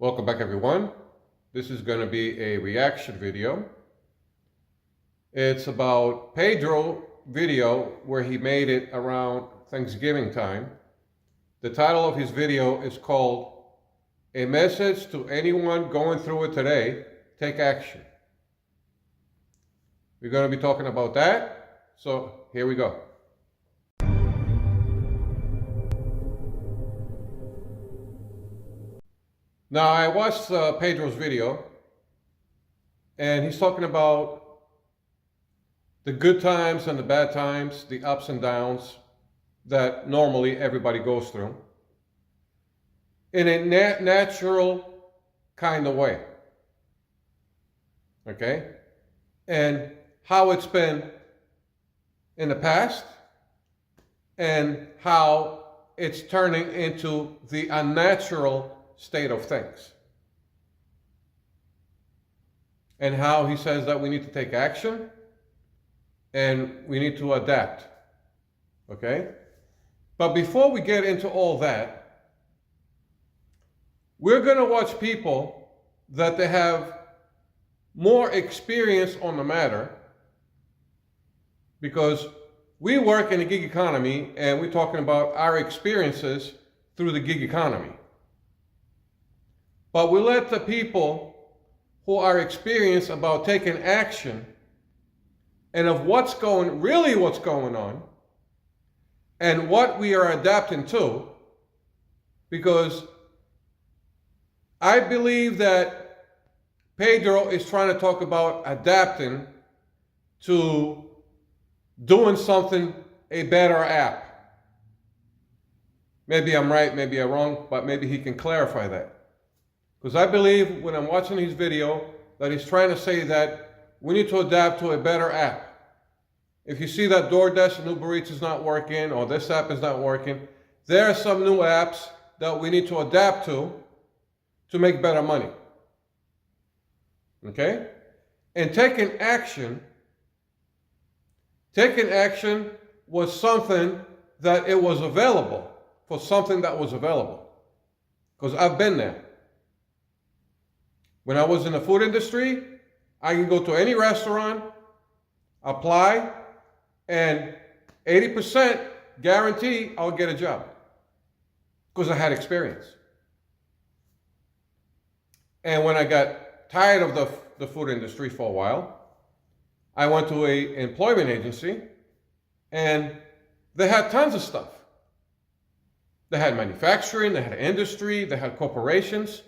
Welcome back, everyone. This is going to be a reaction video. It's about Pedro video where he made it around Thanksgiving time. The title of his video is called "A Message to Anyone Going Through It Today, Take Action." We're going to be talking about that, so here we go. Now, I watched Pedro's video, and he's talking about the good times and the bad times, the ups and downs that normally everybody goes through in a natural kind of way, okay? And how it's been in the past and how it's turning into the unnatural state of things. And how he says that we need to take action and we need to adapt. Okay? But before we get into all that, we're going to watch people that they have more experience on the matter, because we work in the gig economy and we're talking about our experiences through the gig economy. But we let the people who are experienced about taking action and of what's going on and what we are adapting to, because I believe that Pedro is trying to talk about adapting to doing something, a better app. Maybe I'm right, maybe I'm wrong, but maybe he can clarify that. Because I believe when I'm watching his video that he's trying to say that we need to adapt to a better app. If you see that DoorDash and Uber Eats is not working, or this app is not working, there are some new apps that we need to adapt to make better money. Okay? And taking action was something that it was available, for something that was available. Because I've been there. When I was in the food industry, I can go to any restaurant, apply, and 80% guarantee I'll get a job. Because I had experience. And when I got tired of the food industry for a while, I went to an employment agency, and they had tons of stuff. They had manufacturing, they had industry, they had corporations.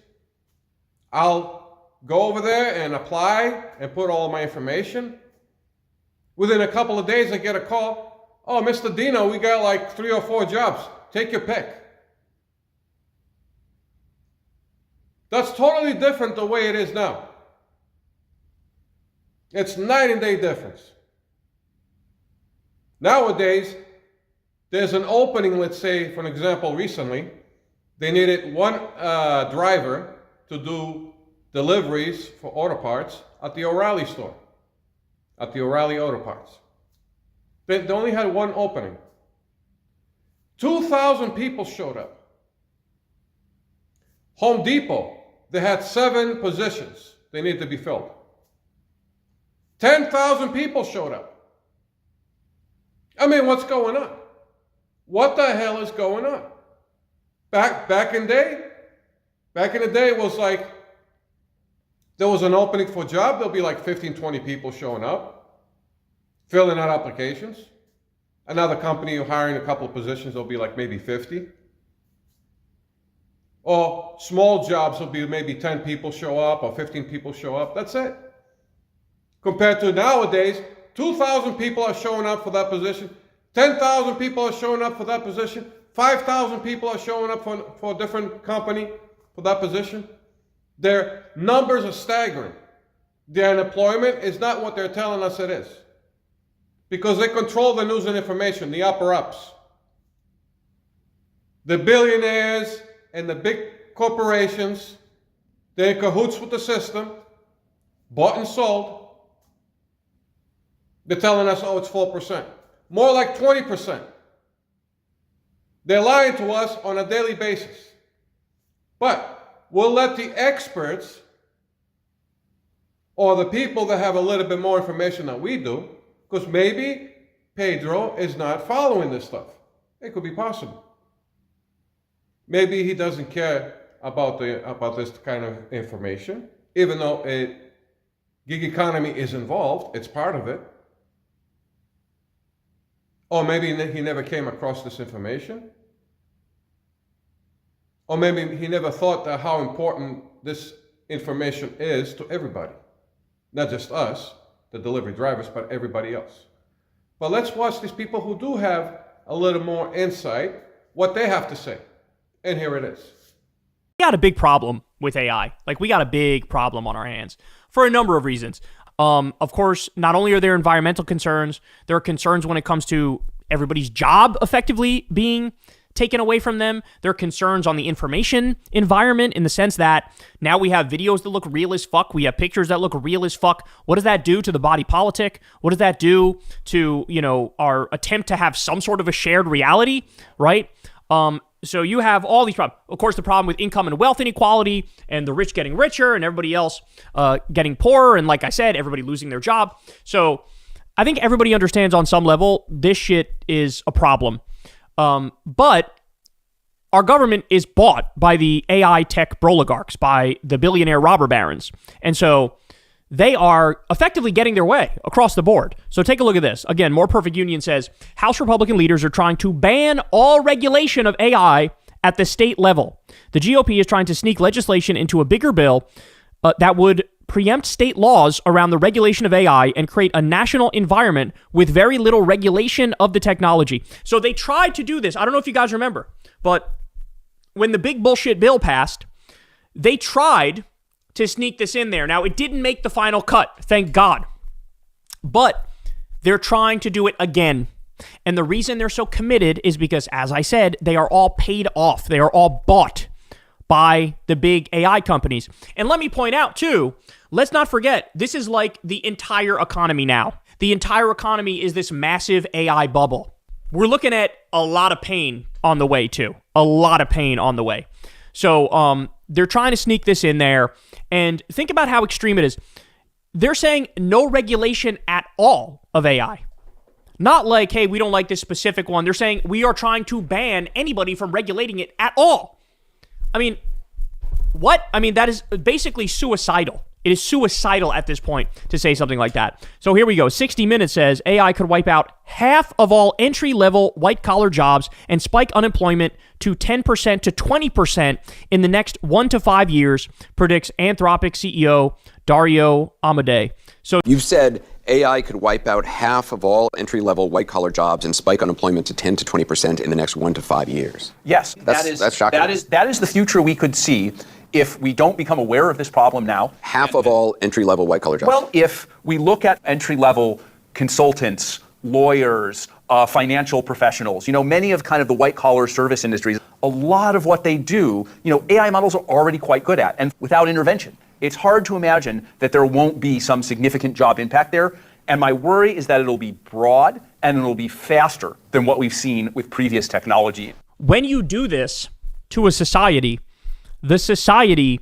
I'll go over there and apply and put all my information. Within a couple of days, I get a call. "Oh, Mr. Dino, we got like 3 or 4 jobs. Take your pick." That's totally different the way it is now. It's night and day difference. Nowadays, there's an opening, let's say, for an example, recently, they needed one driver to do deliveries for auto parts at the O'Reilly store, at the O'Reilly Auto Parts. They only had one opening. 2,000 people showed up. Home Depot, they had 7 positions they needed to be filled. 10,000 people showed up. I mean, what's going on? What the hell is going on? Back in the day, it was like, there was an opening for a job, there'll be like 15, 20 people showing up, filling out applications. Another company hiring a couple of positions, there'll be like maybe 50. Or small jobs will be maybe 10 people show up or 15 people show up. That's it. Compared to nowadays, 2,000 people are showing up for that position, 10,000 people are showing up for that position, 5,000 people are showing up for a different company for that position. Their numbers are staggering. Their unemployment is not what they're telling us it is. Because they control the news and information, the upper-ups. The billionaires and the big corporations, they're in cahoots with the system, bought and sold. They're telling us, oh, it's 4%. More like 20%. They're lying to us on a daily basis. But we'll let the experts or the people that have a little bit more information than we do, because maybe Pedro is not following this stuff. It could be possible. Maybe he doesn't care about this kind of information, even though a gig economy is involved, it's part of it. Or maybe he never came across this information. Or maybe he never thought that how important this information is to everybody. Not just us, the delivery drivers, but everybody else. But let's watch these people who do have a little more insight, what they have to say. And here it is. We got a big problem with AI. Like, we got a big problem on our hands for a number of reasons. Of course, not only are there environmental concerns, there are concerns when it comes to everybody's job effectively being taken away from them. There are concerns on the information environment in the sense that now we have videos that look real as fuck. We have pictures that look real as fuck. What does that do to the body politic? What does that do to, our attempt to have some sort of a shared reality, right? So you have all these problems. Of course, the problem with income and wealth inequality and the rich getting richer and everybody else getting poorer. And like I said, everybody losing their job. So I think everybody understands on some level this shit is a problem. But our government is bought by the AI tech broligarchs, by the billionaire robber barons. And so they are effectively getting their way across the board. So take a look at this. Again, More Perfect Union says, House Republican leaders are trying to ban all regulation of AI at the state level. The GOP is trying to sneak legislation into a bigger bill that would preempt state laws around the regulation of AI and create a national environment with very little regulation of the technology. So they tried to do this. I don't know if you guys remember, but when the big bullshit bill passed, they tried to sneak this in there. Now, it didn't make the final cut, thank God. But they're trying to do it again. And the reason they're so committed is because, as I said, they are all paid off. They are all bought by the big AI companies. And let me point out, too, let's not forget, this is like the entire economy now. The entire economy is this massive AI bubble. We're looking at a lot of pain on the way, too. A lot of pain on the way. So they're trying to sneak this in there. And think about how extreme it is. They're saying no regulation at all of AI. Not like, hey, we don't like this specific one. They're saying we are trying to ban anybody from regulating it at all. I mean, what? I mean, that is basically suicidal. It is suicidal at this point to say something like that. So here we go. 60 Minutes says AI could wipe out half of all entry-level white-collar jobs and spike unemployment to 10% to 20% in the next 1 to 5 years, predicts Anthropic CEO Dario Amodei. So you've said AI could wipe out half of all entry-level white-collar jobs and spike unemployment to 10 to 20% in the next 1 to 5 years. Yes, that's shocking. That is the future we could see if we don't become aware of this problem now. Half of all entry-level white-collar jobs. Well, if we look at entry-level consultants, lawyers, financial professionals, many of kind of the white-collar service industries, a lot of what they do, AI models are already quite good at, and without intervention. It's hard to imagine that there won't be some significant job impact there. And my worry is that it'll be broad and it'll be faster than what we've seen with previous technology. When you do this to a society, the society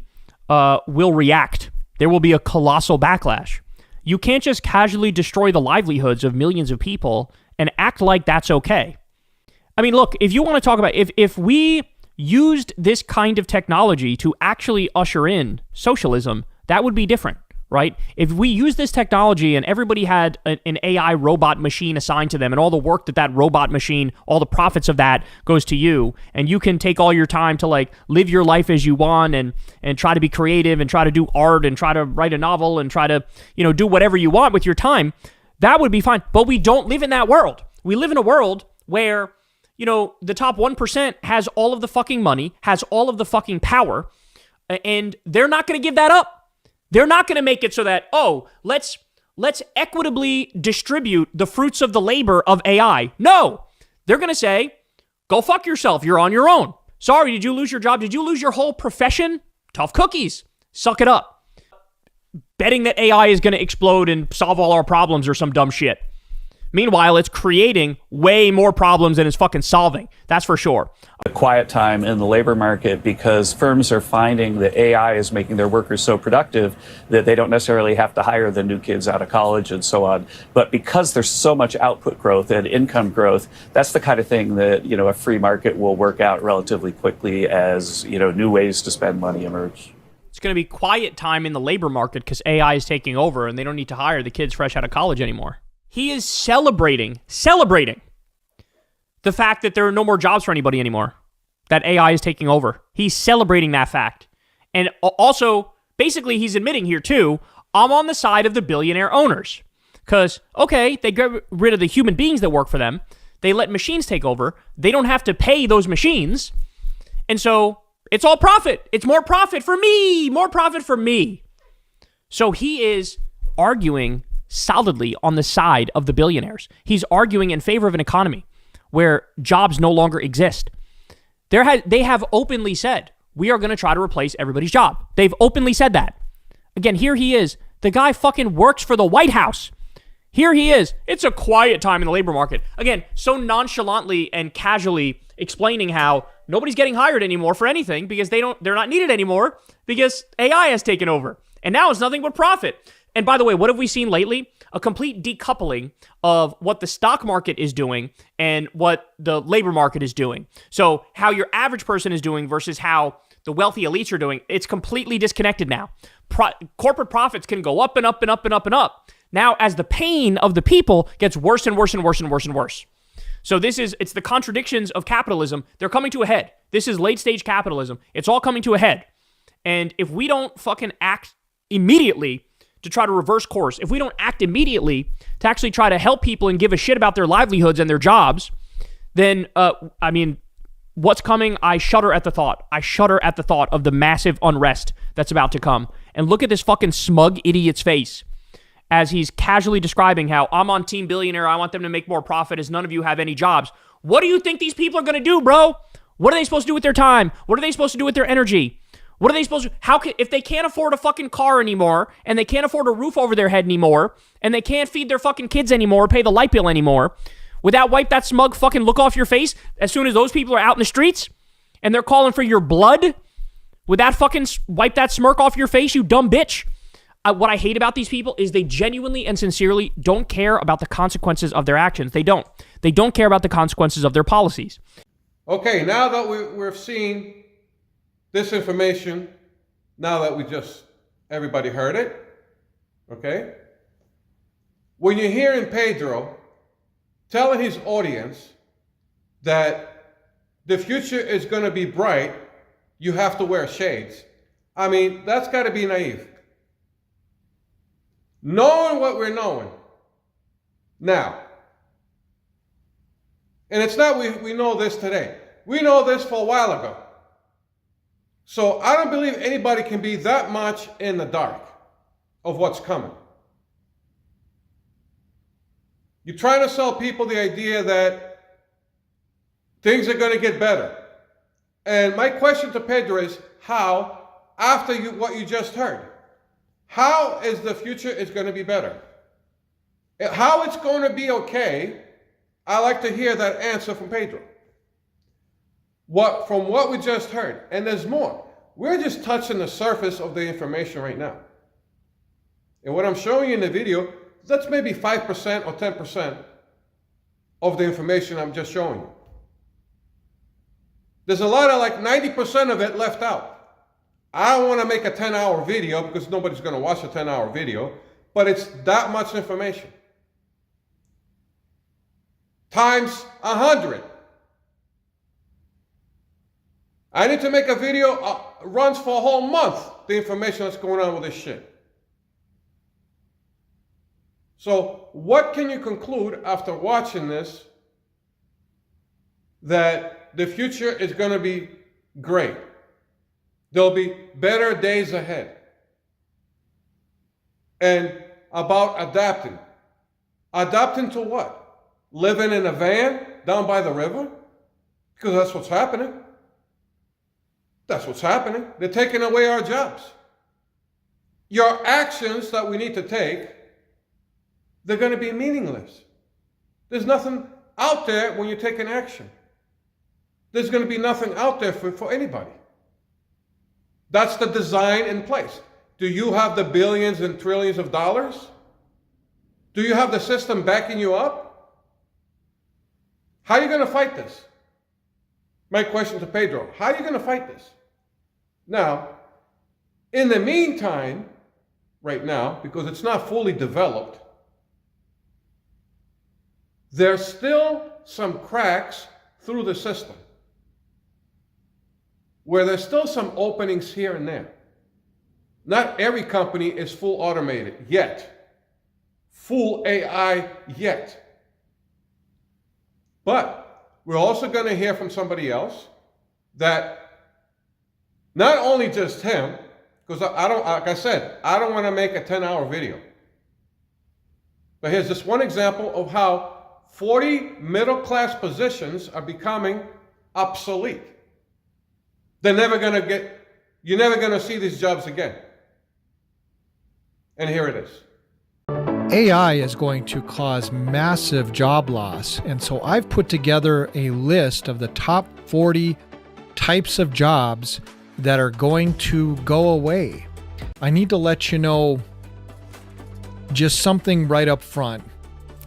will react. There will be a colossal backlash. You can't just casually destroy the livelihoods of millions of people and act like that's okay. I mean, look, if you want to talk about, if we used this kind of technology to actually usher in socialism, that would be different, right? If we use this technology and everybody had an AI robot machine assigned to them and all the work that robot machine, all the profits of that goes to you, and you can take all your time to like live your life as you want and try to be creative and try to do art and try to write a novel and try to, do whatever you want with your time, that would be fine. But we don't live in that world. We live in a world where the top 1% has all of the fucking money, has all of the fucking power, and they're not going to give that up. They're not going to make it so that, let's equitably distribute the fruits of the labor of AI. No, they're going to say, go fuck yourself. You're on your own. Sorry, did you lose your job? Did you lose your whole profession? Tough cookies. Suck it up. Betting that AI is going to explode and solve all our problems or some dumb shit. Meanwhile, it's creating way more problems than it's fucking solving. That's for sure. A quiet time in the labor market because firms are finding that AI is making their workers so productive that they don't necessarily have to hire the new kids out of college and so on. But because there's so much output growth and income growth, that's the kind of thing that, a free market will work out relatively quickly as, new ways to spend money emerge. It's going to be quiet time in the labor market because AI is taking over and they don't need to hire the kids fresh out of college anymore. He is celebrating the fact that there are no more jobs for anybody anymore, that AI is taking over. He's celebrating that fact. And also, basically, he's admitting here, too, I'm on the side of the billionaire owners. Because, okay, they get rid of the human beings that work for them. They let machines take over. They don't have to pay those machines. And so, it's all profit. It's more profit for me. More profit for me. So, he is arguing solidly on the side of the billionaires. He's arguing in favor of an economy where jobs no longer exist. They have openly said, we are going to try to replace everybody's job. They've openly said that. Again, here he is. The guy fucking works for the White House. Here he is. It's a quiet time in the labor market. Again, so nonchalantly and casually explaining how nobody's getting hired anymore for anything because they're not needed anymore because AI has taken over. And now it's nothing but profit. And by the way, what have we seen lately? A complete decoupling of what the stock market is doing and what the labor market is doing. So how your average person is doing versus how the wealthy elites are doing, it's completely disconnected now. Corporate profits can go up and up and up and up and up. Now, as the pain of the people gets worse and worse and worse and worse and worse. So it's the contradictions of capitalism. They're coming to a head. This is late stage capitalism. It's all coming to a head. And if we don't fucking act immediately to try to reverse course, if we don't act immediately to actually try to help people and give a shit about their livelihoods and their jobs, then, what's coming, I shudder at the thought. I shudder at the thought of the massive unrest that's about to come. And look at this fucking smug idiot's face as he's casually describing how I'm on Team Billionaire, I want them to make more profit as none of you have any jobs. What do you think these people are going to do, bro? What are they supposed to do with their time? What are they supposed to do with their energy? What are they supposed to, if they can't afford a fucking car anymore, and they can't afford a roof over their head anymore, and they can't feed their fucking kids anymore, pay the light bill anymore, would that wipe that smug fucking look off your face as soon as those people are out in the streets, and they're calling for your blood? Would that fucking wipe that smirk off your face, you dumb bitch? What I hate about these people is they genuinely and sincerely don't care about the consequences of their actions. They don't. They don't care about the consequences of their policies. Okay, now that we've seen this information, now that everybody heard it, okay? When you're hearing Pedro telling his audience that the future is going to be bright, you have to wear shades. That's got to be naive. Knowing what we're knowing now, and it's not we know this today. We know this for a while ago. So I don't believe anybody can be that much in the dark of what's coming. You're trying to sell people the idea that things are going to get better. And my question to Pedro is, how, after what you just heard, how is the future is going to be better? How it's going to be okay, I like to hear that answer from Pedro. From what we just heard, and there's more. We're just touching the surface of the information right now. And what I'm showing you in the video, that's maybe 5% or 10% of the information I'm just showing you. There's a lot of 90% of it left out. I don't want to make a 10-hour video because nobody's going to watch a 10-hour video, but it's that much information. Times 100. I need to make a video, runs for a whole month, the information that's going on with this shit. So what can you conclude after watching this that the future is going to be great? There'll be better days ahead. And about adapting. Adapting to what? Living in a van down by the river? Because that's what's happening. That's what's happening. They're taking away our jobs. Your actions that we need to take, they're going to be meaningless. There's nothing out there when you take an action. There's going to be nothing out there for anybody. That's the design in place. Do you have the billions and trillions of dollars? Do you have the system backing you up? How are you going to fight this? My question to Pedro, how are you going to fight this? Now, in the meantime, right now, because it's not fully developed, there's still some cracks through the system where there's still some openings here and there. Not every company is full automated yet, full AI yet. But we're also going to hear from somebody else that not only just him, because I don't, like I said, I don't want to make a 10-hour video. But here's just one example of how 40 middle-class positions are becoming obsolete. They're never going to get, you're never going to see these jobs again. And here it is. AI is going to cause massive job loss. And so I've put together a list of the top 40 types of jobs that are going to go away. I need to let you know just something right up front.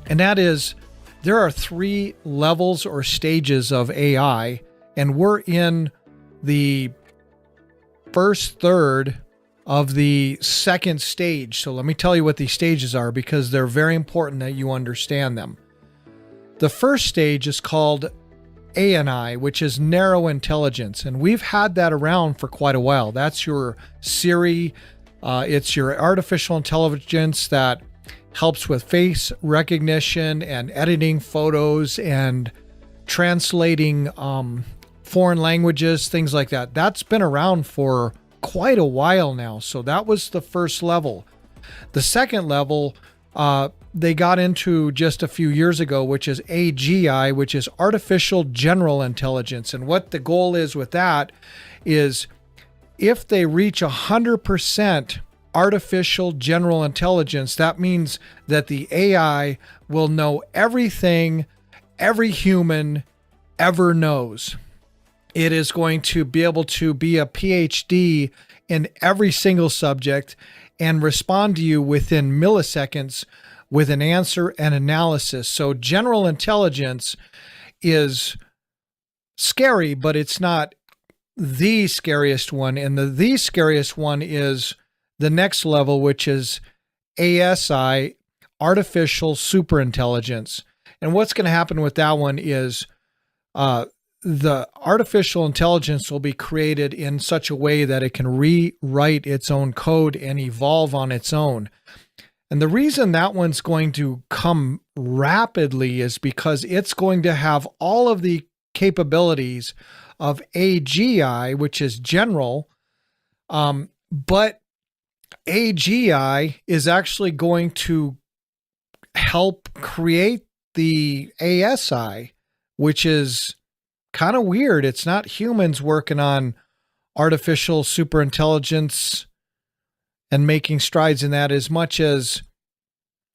And that is, there are 3 levels or stages of AI, and we're in the first third of the second stage. So let me tell you what these stages are, because they're very important that you understand them. The first stage is called ANI, which is narrow intelligence, and we've had that around for quite a while. That's your Siri. It's your artificial intelligence that helps with face recognition and editing photos and translating foreign languages, things like that. That's been around for quite a while now. So that was the first level. The second level, they got into just a few years ago, which is AGI, which is artificial general intelligence. And what the goal is with that is if they reach 100% artificial general intelligence, that means that the AI will know everything every human ever knows. It is going to be able to be a PhD in every single subject and respond to you within milliseconds with an answer and analysis. So general intelligence is scary, but it's not the scariest one. And the scariest one is the next level, which is ASI, artificial superintelligence. And what's going to happen with that one is the artificial intelligence will be created in such a way that it can rewrite its own code and evolve on its own. And the reason that one's going to come rapidly is because it's going to have all of the capabilities of AGI, which is general, but AGI is actually going to help create the ASI, which is kind of weird. It's not humans working on artificial superintelligence and making strides in that as much as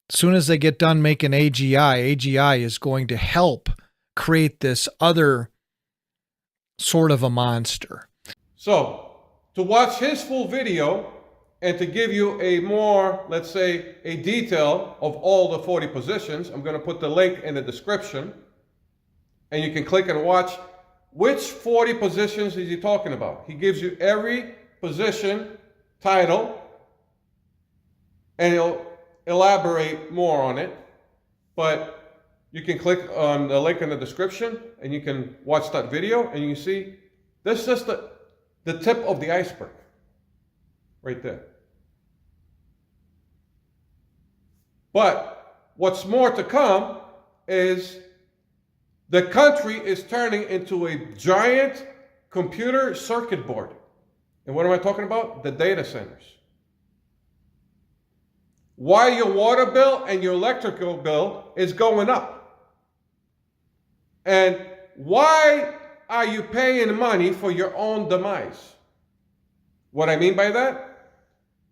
soon as they get done making AGI is going to help create this other sort of a monster. So, to watch his full video and to give you a more, let's say, a detail of all the 40 positions, I'm going to put the link in the description, and you can click and watch which 40 positions is he talking about. He gives you every position title, and he'll elaborate more on it, but you can click on the link in the description and you can watch that video, and you can see this is just the tip of the iceberg right there. But what's more to come is the country is turning into a giant computer circuit board. And what am I talking about? The data centers. Why your water bill and your electrical bill is going up. And why are you paying money for your own demise? What I mean by that?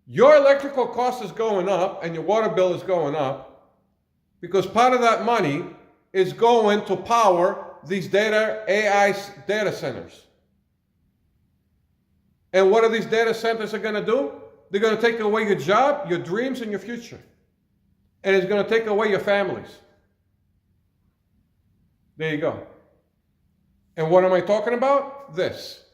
Your electrical cost is going up and your water bill is going up because part of that money is going to power these AI data centers. And what are these data centers are going to do? They're going to take away your job, your dreams, and your future. And it's going to take away your families. There you go. And what am I talking about? This.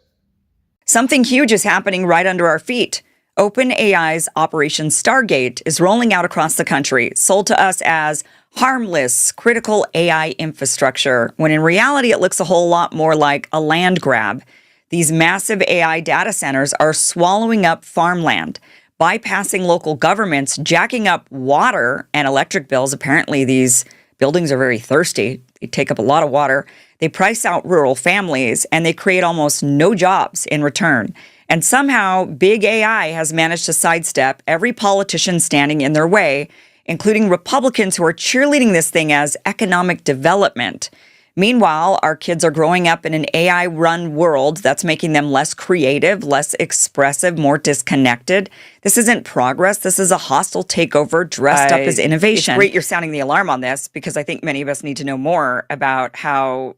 Something huge is happening right under our feet. OpenAI's Operation Stargate is rolling out across the country, sold to us as harmless, critical AI infrastructure, when in reality it looks a whole lot more like a land grab. These massive AI data centers are swallowing up farmland, bypassing local governments, jacking up water and electric bills. Apparently, these buildings are very thirsty. They take up a lot of water. They price out rural families, and they create almost no jobs in return. And somehow, big AI has managed to sidestep every politician standing in their way, including Republicans who are cheerleading this thing as economic development. Meanwhile, our kids are growing up in an AI-run world that's making them less creative, less expressive, more disconnected. This isn't progress. This is a hostile takeover dressed up as innovation. It's great you're sounding the alarm on this, because I think many of us need to know more about how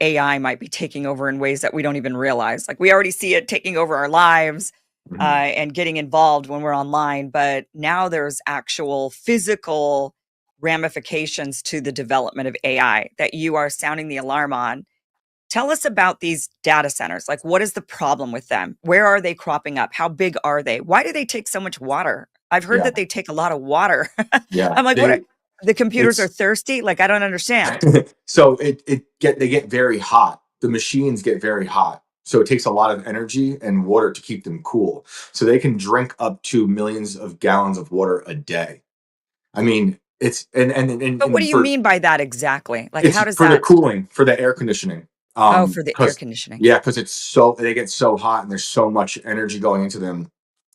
AI might be taking over in ways that we don't even realize. Like, we already see it taking over our lives and getting involved when we're online, but now there's actual physical ramifications to the development of AI that you are sounding the alarm on. Tell us about these data centers. Like, what is the problem with them? Where are they cropping up? How big are they? Why do they take so much water? I've heard that they take a lot of water. I'm like, the computers are thirsty? Like, I don't understand. So they get very hot. The machines get very hot. So it takes a lot of energy and water to keep them cool. So they can drink up to millions of gallons of water a day. I mean, it's But what do you mean by that exactly? Like, how does for that? the cooling, for the air conditioning? For the air conditioning. Yeah, because they get so hot and there's so much energy going into them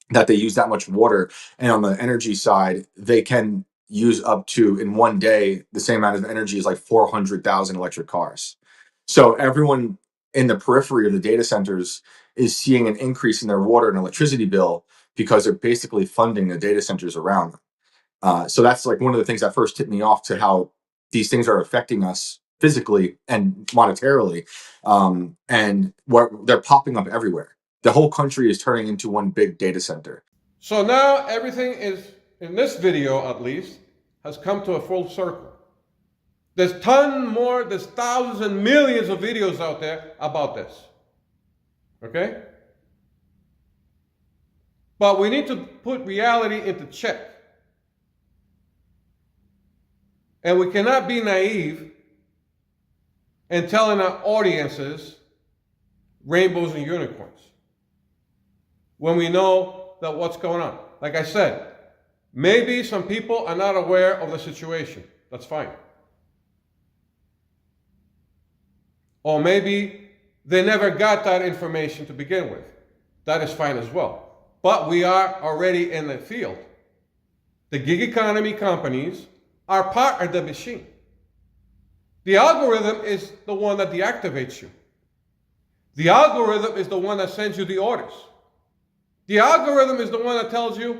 that they use that much water. And on the energy side, they can use up to, in one day, the same amount of energy as like 400,000 electric cars. So everyone in the periphery of the data centers is seeing an increase in their water and electricity bill because they're basically funding the data centers around them. So that's like one of the things that first tipped me off to how these things are affecting us physically and monetarily. And they're popping up everywhere. The whole country is turning into one big data center. So now everything is, in this video at least, has come to a full circle. There's there's thousands and millions of videos out there about this. Okay? But we need to put reality into check. And we cannot be naive in telling our audiences rainbows and unicorns when we know that what's going on. Like I said, maybe some people are not aware of the situation. That's fine. Or maybe they never got that information to begin with. That is fine as well. But we are already in the field. The gig economy companies are part of the machine. The algorithm is the one that deactivates you. The algorithm is the one that sends you the orders. The algorithm is the one that tells you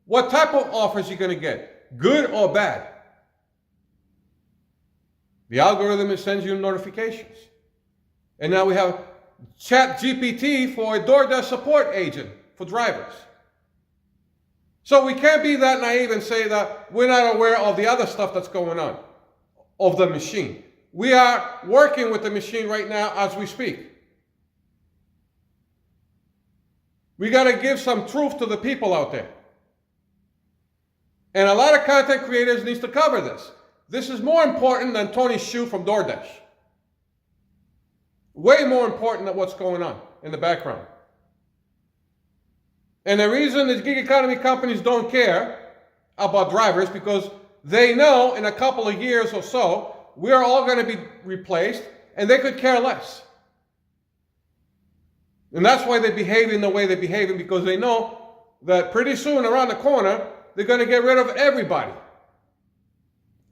what type of offers you're going to get, good or bad. The algorithm sends you notifications. And now we have ChatGPT for a DoorDash support agent for drivers. So we can't be that naive and say that we're not aware of the other stuff that's going on, of the machine. We are working with the machine right now as we speak. We got to give some truth to the people out there. And a lot of content creators needs to cover this. This is more important than Tony's shoe from DoorDash. Way more important than what's going on in the background. And the reason the gig economy companies don't care about drivers, because they know in a couple of years or so, we're all going to be replaced, and they could care less. And that's why they're behaving the way they're behaving, because they know that pretty soon around the corner, they're going to get rid of everybody.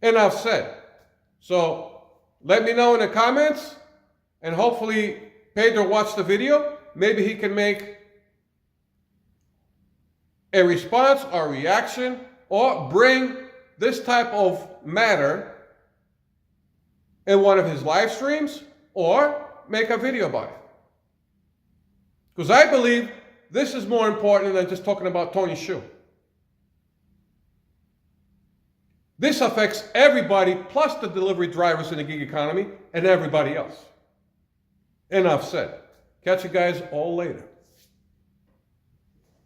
Enough said. So let me know in the comments, and hopefully Pedro watched the video. Maybe he can make a response or reaction, or bring this type of matter in one of his live streams or make a video about it. Because I believe this is more important than just talking about Tony's shoe. This affects everybody, plus the delivery drivers in the gig economy and everybody else. Enough said. Catch you guys all later.